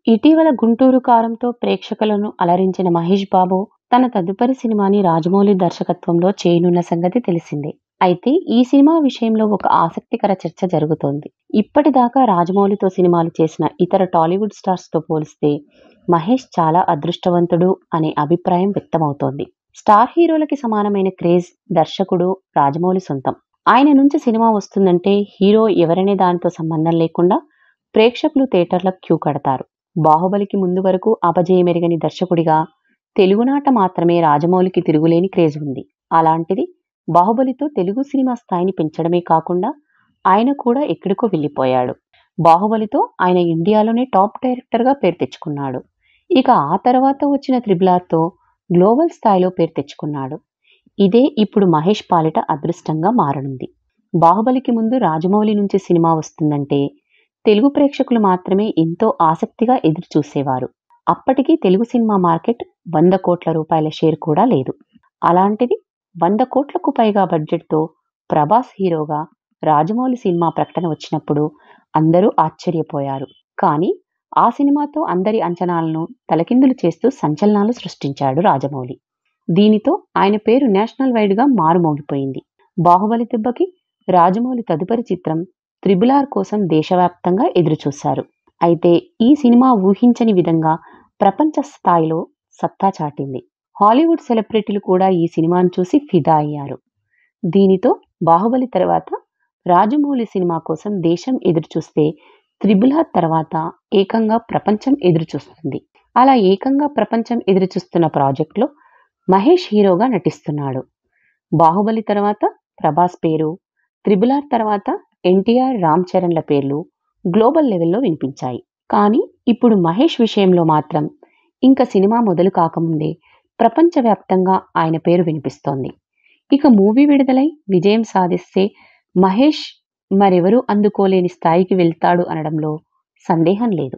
ఇటీవల 'గుంటూరు కారం'తో ప్రేక్షకులను అలరించిన మహేష్ బాబు తన తదుపరి సినిమాని రాజమౌళి దర్శకత్వంలో చేయనున్న సంగతి తెలిసిందే. అయితే ఈ సినిమా విషయంలో ఒక ఆసక్తికర చర్చ జరుగుతోంది. ఇప్పటిదాకా రాజమౌళితో సినిమాలు చేసిన ఇతర టాలీవుడ్ స్టార్స్‌తో పోలిస్తే మహేష్ చాలా అదృష్టవంతుడు అనే అభిప్రాయం వ్యక్తమవుతోంది. స్టార్ హీరోలకి సమానమైన క్రేజ్ దర్శకుడు రాజమౌళి సొంతం. ఆయన నుంచి సినిమా వస్తుందంటే హీరో ఎవరనే దానితో సంబంధం లేకుండా ప్రేక్షకులు థియేటర్లకు క్యూ కడతారు. 'బాహుబలి'కి ముందు వరకు అపజయమెరగని దర్శకుడిగా తెలుగునాట మాత్రమే రాజమౌళికి తిరుగులేని క్రేజ్ ఉంది. అలాంటిది 'బాహుబలి'తో తెలుగు సినిమా స్థాయిని పెంచడమే కాకుండా ఆయన కూడా ఎక్కడికో వెళ్ళిపోయాడు. 'బాహుబలి'తో ఆయన ఇండియాలోనే టాప్ డైరెక్టర్‌గా పేరు తెచ్చుకున్నాడు. ఇక ఆ తర్వాత వచ్చిన 'త్రిబుల్ ఆర్'తో గ్లోబల్ స్థాయిలో పేరు తెచ్చుకున్నాడు. ఇదే ఇప్పుడు మహేష్ పాలిట అదృష్టంగా మారనుంది. 'బాహుబలి'కి ముందు రాజమౌళి నుంచి సినిమా వస్తుందంటే తెలుగు ప్రేక్షకులు మాత్రమే ఎంతో ఆసక్తిగా ఎదురుచూసేవారు. అప్పటికి తెలుగు సినిమా మార్కెట్ 100 కోట్ల రూపాయల షేర్ కూడా లేదు. అలాంటిది 100 కోట్లకు పైగా బడ్జెట్‌తో ప్రభాస్ హీరోగా రాజమౌళి సినిమా ప్రకటన వచ్చినప్పుడు అందరూ ఆశ్చర్యపోయారు. కానీ ఆ సినిమాతో అందరి అంచనాలను తలకిందులు చేస్తూ సంచలనాలు సృష్టించాడు రాజమౌళి. దీనితో ఆయన పేరు నేషనల్ వైడ్‌గా మారుమోగిపోయింది. 'బాహుబలి' దెబ్బకి రాజమౌళి తదుపరి చిత్రం 'త్రిబుల్ ఆర్' కోసం దేశవ్యాప్తంగా ఎదురుచూశారు. అయితే ఈ సినిమా ఊహించని విధంగా ప్రపంచ స్థాయిలో సత్తా చాటింది. హాలీవుడ్ సెలబ్రిటీలు కూడా ఈ సినిమాను చూసి ఫిదా అయ్యారు. దీనితో 'బాహుబలి' తర్వాత రాజమౌళి సినిమా కోసం దేశం ఎదురుచూస్తే 'త్రిబుల్ ఆర్' తర్వాత ఏకంగా ప్రపంచం ఎదురుచూస్తుంది. అలా ఏకంగా ప్రపంచం ఎదురుచూస్తున్న ప్రాజెక్ట్‌లో మహేష్ హీరోగా నటిస్తున్నాడు. 'బాహుబలి' తర్వాత ప్రభాస్ పేరు, 'త్రిబుల్ ఆర్' తర్వాత ఎన్టీఆర్, రామ్ చరణ్‌ల పేర్లు గ్లోబల్ లెవెల్‌లో వినిపించాయి. కానీ ఇప్పుడు మహేష్ విషయంలో మాత్రం ఇంక సినిమా మొదలు కాకముందే ప్రపంచవ్యాప్తంగా ఆయన పేరు వినిపిస్తోంది. ఇక మూవీ విడుదలై విజయం సాధిస్తే మహేష్ మరెవరూ అందుకోలేని స్థాయికి వెళ్తాడు అనడంలో సందేహం లేదు.